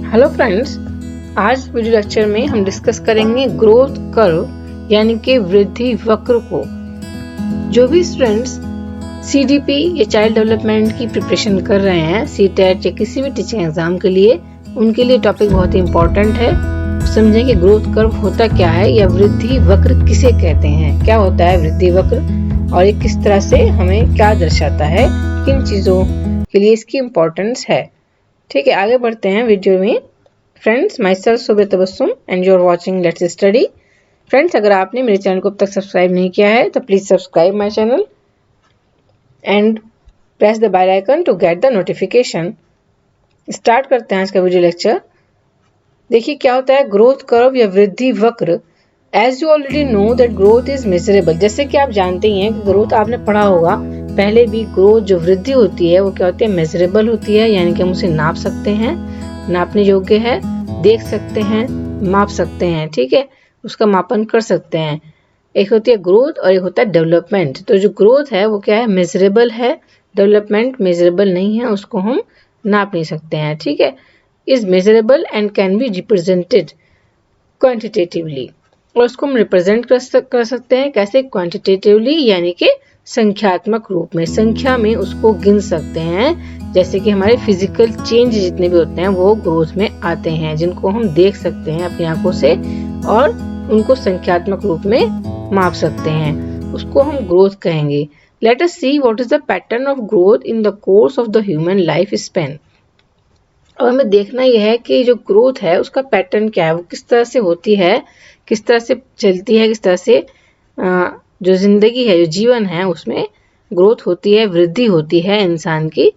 Hello friends, आज video lecture में हम डिस्कस करेंगे ग्रोथ कर्व यानी कि वृद्धि वक्र को। जो भी स्टूडेंट्स सीडीपी या चाइल्ड डेवलपमेंट की प्रिपरेशन कर रहे हैं, सीटेट या किसी भी टीचिंग एग्जाम के लिए, उनके लिए टॉपिक बहुत ही इम्पोर्टेंट है। समझें कि ग्रोथ कर्व होता क्या है या वृद्धि वक्र किसे कहते हैं, क्या होता है वृद्धि वक्र और ये किस तरह से हमें क्या दर्शाता है, किन चीजों के लिए इसकी इम्पोर्टेंस है। ठीक है, आगे बढ़ते हैं वीडियो में। फ्रेंड्स, माई सेल्फ सुबह Tabassum and you are watching let's study. Friends, अगर आपने मेरे चैनल को अब तक सब्सक्राइब नहीं किया है तो please subscribe my channel and press the bell icon to get the notification. Start करते हैं आज का वीडियो लेक्चर। देखिए क्या होता है ग्रोथ कर्व या वृद्धि वक्र। As you already know that growth is measurable. जैसे कि आप जानते ही हैं कि ग्रोथ आपने पढ़ा होगा पहले भी, ग्रोथ जो वृद्धि होती है वो क्या होती है, मेजरेबल होती है, यानी कि हम उसे नाप सकते हैं, नापने योग्य है, देख सकते हैं, माप सकते हैं। ठीक है, उसका मापन कर सकते हैं। एक होती है ग्रोथ और एक होता है डेवलपमेंट। तो जो ग्रोथ है वो क्या है, मेजरेबल है, डेवलपमेंट मेजरेबल नहीं है, उसको हम नाप नहीं सकते हैं। ठीक है, is measurable and can be represented quantitatively, और उसको हम रिप्रेजेंट कर सकते हैं कैसे, क्वांटिटेटिवली, यानी कि संख्यात्मक रूप में, संख्या में उसको गिन सकते हैं। जैसे कि हमारे फिजिकल चेंज जितने भी होते हैं वो ग्रोथ में आते हैं, जिनको हम देख सकते हैं अपनी आंखों से और उनको संख्यात्मक रूप में माप सकते हैं, उसको हम ग्रोथ कहेंगे। Let us see what is the pattern of growth in the course of the human life span. अब हमें देखना यह है कि जो ग्रोथ है उसका पैटर्न क्या है, वो किस तरह से होती है, किस तरह से चलती है, किस तरह से जो जिंदगी है, जो जीवन है, उसमें ग्रोथ होती है, वृद्धि होती है इंसान की।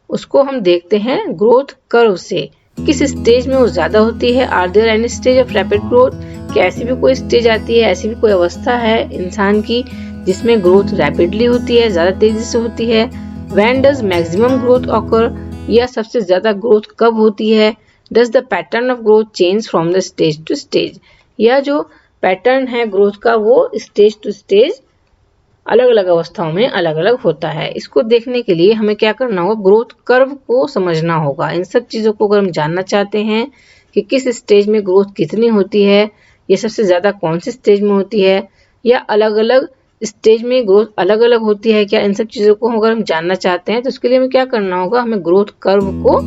उसको हम देखते हैं ग्रोथ कर्व से, किस स्टेज में वो ज्यादा होती है। Are there any stage of rapid growth, कि ऐसी भी कोई स्टेज आती है, ऐसी भी कोई अवस्था है इंसान की जिसमें ग्रोथ रैपिडली होती है, ज्यादा तेजी से होती है। When does maximum growth occur, या सबसे ज्यादा ग्रोथ कब होती है। Does the pattern of growth change from the stage to stage, या जो पैटर्न है ग्रोथ का वो स्टेज टू स्टेज अलग अलग अवस्थाओं में अलग अलग होता है। इसको देखने के लिए हमें क्या करना होगा, ग्रोथ कर्व को समझना होगा। इन सब चीजों को अगर हम जानना चाहते हैं कि किस स्टेज में ग्रोथ कितनी होती है, ये सबसे ज्यादा कौन सी स्टेज में होती है, या अलग अलग स्टेज में ग्रोथ अलग अलग होती है क्या, इन सब चीजों को अगर हम जानना चाहते हैं तो उसके लिए हमें क्या करना होगा, हमें ग्रोथ कर्व को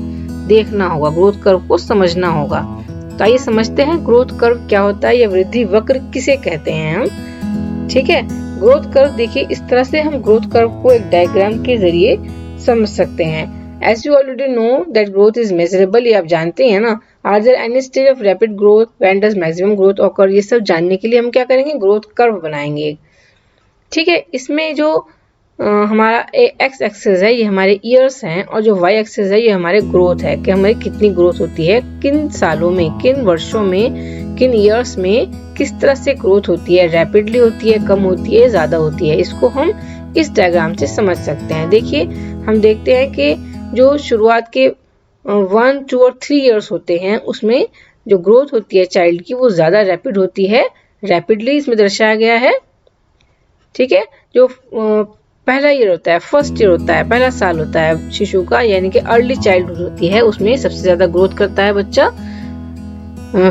देखना होगा, ग्रोथ कर्व को समझना होगा। तो आइए समझते हैं ग्रोथ कर्व क्या होता है या वृद्धि वक्र किसे कहते हैं हम। ठीक है, ग्रोथ कर्व देखिए इस तरह से हम ग्रोथ कर्व को एक डायग्राम के जरिए समझ सकते हैं। As you already know that growth is measurable, ये आप जानते हैं ना। Are there any stage of rapid growth, when does maximum growth occur, ये सब जानने के लिए हम क्या करेंगे, ग्रोथ कर्व बनाएंगे। ठीक है, इसमें जो हमारा एक्स एक्सिस है ये हमारे ईयर्स हैं, और जो वाई एक्सिस है ये हमारे ग्रोथ है, कि हमारी कितनी ग्रोथ होती है, किन सालों में, किन वर्षों में, किन ईयर्स में किस तरह से ग्रोथ होती है, रैपिडली होती है, कम होती है, ज्यादा होती है। इसको हम इस डायग्राम से समझ सकते हैं। देखिए हम देखते हैं कि जो शुरुआत के 1, 2 और 3 ईयर्स होते हैं उसमें जो ग्रोथ होती है चाइल्ड की वो ज्यादा रैपिड होती है, रैपिडली इसमें दर्शाया गया है। ठीक है, जो पहला ईयर होता है, फर्स्ट ईयर होता है, पहला साल होता है शिशु का, यानी कि अर्ली चाइल्डहुड होती है, उसमें सबसे ज्यादा ग्रोथ करता है बच्चा,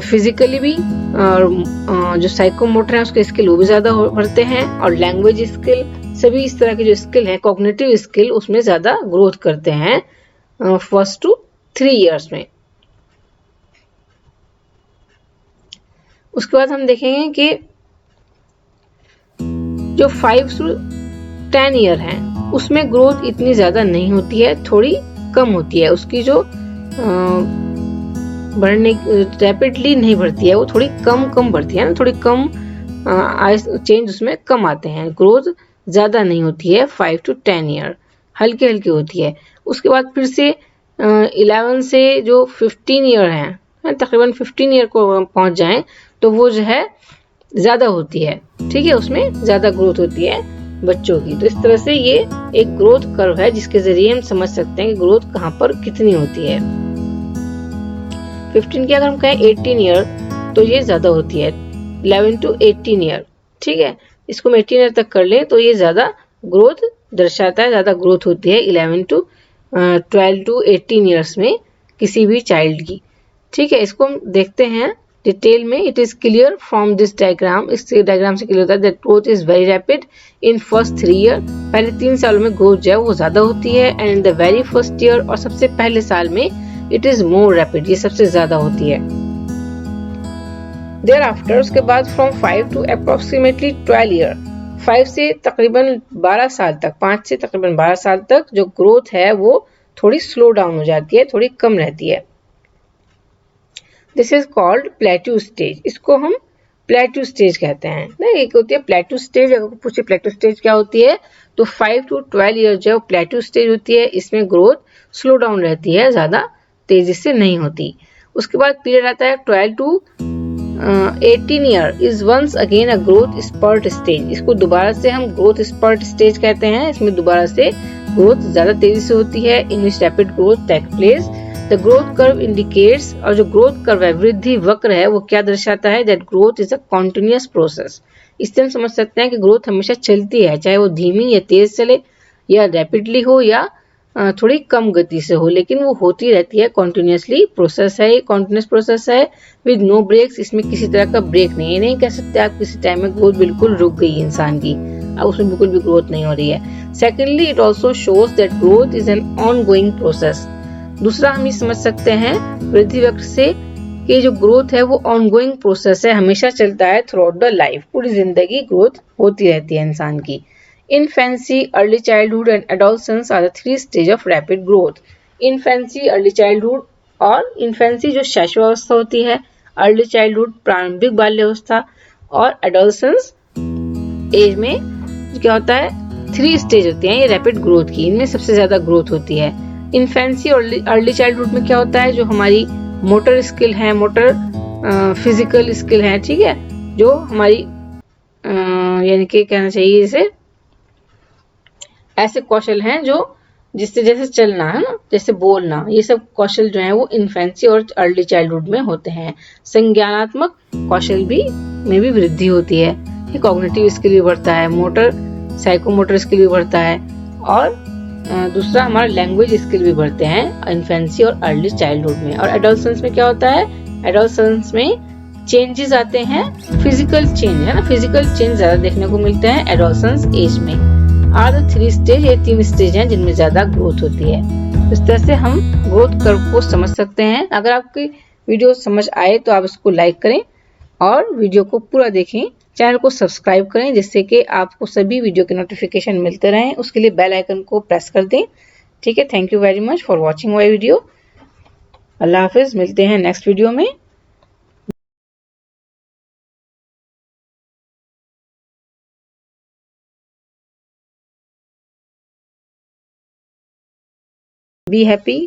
फिजिकली भी, और जो साइकोमोटर है उसके स्किल वो भी ज्यादा बढ़ते हैं, और लैंग्वेज स्किल, सभी इस तरह के जो स्किल है, कॉग्निटिव स्किल, उसमें ज्यादा ग्रोथ करते हैं फर्स्ट टू 3 ईयर्स में। उसके बाद हम देखेंगे कि जो 5 to 10 ईयर है उसमें ग्रोथ इतनी ज्यादा नहीं होती है, थोड़ी कम होती है, उसकी जो बढ़ने रैपिडली नहीं बढ़ती है, वो थोड़ी कम बढ़ती है ना, थोड़ी कम चेंज उसमें कम आते हैं, ग्रोथ ज्यादा नहीं होती है। 5 to 10 ईयर हल्की हल्की होती है। उसके बाद फिर से 11 से जो 15 ईयर है, तकरीबन 15 ईयर को पहुंच जाएं तो वो जो है ज्यादा होती है। ठीक है, उसमें ज्यादा ग्रोथ होती है बच्चों की। तो इस तरह से ये एक ग्रोथ कर्व है जिसके जरिए हम समझ सकते हैं कि ग्रोथ कहाँ पर कितनी होती है। 15 की अगर हम कहें 18 ईयर तो ये ज्यादा होती है, 11 to 18 ईयर। ठीक है, इसको हम 18 ईयर तक कर लें तो ये ज्यादा ग्रोथ दर्शाता है, ज्यादा ग्रोथ होती है 11 to 12 to 18 ईयर्स में किसी भी चाइल्ड की। ठीक है, इसको हम देखते हैं डिटेल में। It is clear from this diagram, इस डायग्राम से क्लियर होता है that growth is very rapid in first 3 year. पहले 3 सालों में ग्रोथ जो है वो ज्यादा होती है, and in the very first year, और सबसे पहले साल में इट इज मोर रैपिड, ये सबसे ज्यादा होती है। देयर आफ्टर, उसके बाद फ्रॉम 5 टू अप्रोक्सीमेटली 12 ईयर, 5 से तकरीबन 12 साल तक, 5 से तकरीबन 12 साल तक जो ग्रोथ है वो थोड़ी स्लो डाउन हो जाती है, थोड़ी कम रहती है। This is called plateau stage, इसको हम प्लेट्यू स्टेज कहते हैं ना। एक होती है प्लेट्यू स्टेज, अगर पूछे प्लेट्यू स्टेज क्या होती है तो 5 टू 12 ईयर जो प्लेट्यू स्टेज होती है, इसमें ग्रोथ स्लो डाउन रहती है, ज्यादा तेजी से नहीं होती। उसके बाद पीरियड आता है 12 to 18 year is once again a growth spurt stage, इसको दोबारा से हम ग्रोथ स्पर्ट स्टेज कहते हैं। इसमें दोबारा से ग्रोथ ज्यादा तेजी से होती है, in which rapid growth take place. The growth curve indicates, और जो ग्रोथ कर्व है, वृद्धि वक्र है, वो क्या दर्शाता है, that growth is a continuous process. इससे हम समझ सकते हैं कि ग्रोथ हमेशा चलती है, चाहे वो धीमी या तेज चले, या रैपिडली हो, या थोड़ी कम गति से हो, लेकिन वो होती रहती है, कॉन्टिन्यूअसली प्रोसेस है, कॉन्टिन्यूअस प्रोसेस है विद नो ब्रेक्स। इसमें किसी तरह का ब्रेक नहीं है, ये नहीं कह सकते आप किसी टाइम में ग्रोथ बिल्कुल रुक गई इंसान की, अब उसमें बिल्कुल भी ग्रोथ नहीं हो रही है। Secondly, it also shows that growth is an on going process. दूसरा हम ये समझ सकते हैं वृद्धि वक्र से कि जो ग्रोथ है वो ऑनगोइंग प्रोसेस है, हमेशा चलता है, थ्रू आउट द लाइफ, पूरी जिंदगी ग्रोथ होती रहती है इंसान की। Infancy, early childhood and adolescence are the 3 stage of rapid growth. Infancy, early childhood, और इनफेंसी जो शैशवावस्था होती है, अर्ली चाइल्डहुड प्रारंभिक बाल्यावस्था, और एडोलसेंस एज में क्या होता है 3 स्टेज होती हैं ये रैपिड ग्रोथ की, इनमें सबसे ज्यादा ग्रोथ होती है। इन्फेंसी और अर्ली चाइल्डहुड में क्या होता है, जो हमारी मोटर स्किल है, मोटर फिजिकल स्किल है, ठीक है, जो हमारी यानी कि कहना चाहिए जैसे ऐसे कौशल हैं जो जिससे जैसे चलना है ना, जैसे बोलना, ये सब कौशल जो है वो इन्फेंसी और अर्ली चाइल्डहुड में होते हैं। संज्ञानात्मक कौशल भी में भी वृद्धि होती है, कॉग्निटिव स्किल भी बढ़ता है, मोटर साइकोमोटर स्किल भी बढ़ता है, और दूसरा हमारा लैंग्वेज स्किल भी बढ़ते हैं इन्फेंसी और अर्ली चाइल्डहुड में। और एडोलसेंस में क्या होता है, एडोलसेंस में चेंजेस आते हैं, फिजिकल चेंज है ना, फिजिकल चेंज ज्यादा देखने को मिलते हैं एडोलसेंस एज में। आर द 3 स्टेज, ये 3 स्टेज हैं जिनमें ज्यादा ग्रोथ होती है। इस तरह से हम ग्रोथ कर्व को समझ सकते हैं। अगर आपकी वीडियो समझ आए तो आप इसको लाइक करें और वीडियो को पूरा देखें, चैनल को सब्सक्राइब करें जिससे कि आपको सभी वीडियो के नोटिफिकेशन मिलते रहें, उसके लिए बेल आइकन को प्रेस कर दें। ठीक है, thank you very much for watching my video. अल्लाह हाफिज, मिलते हैं नेक्स्ट वीडियो में। Be happy.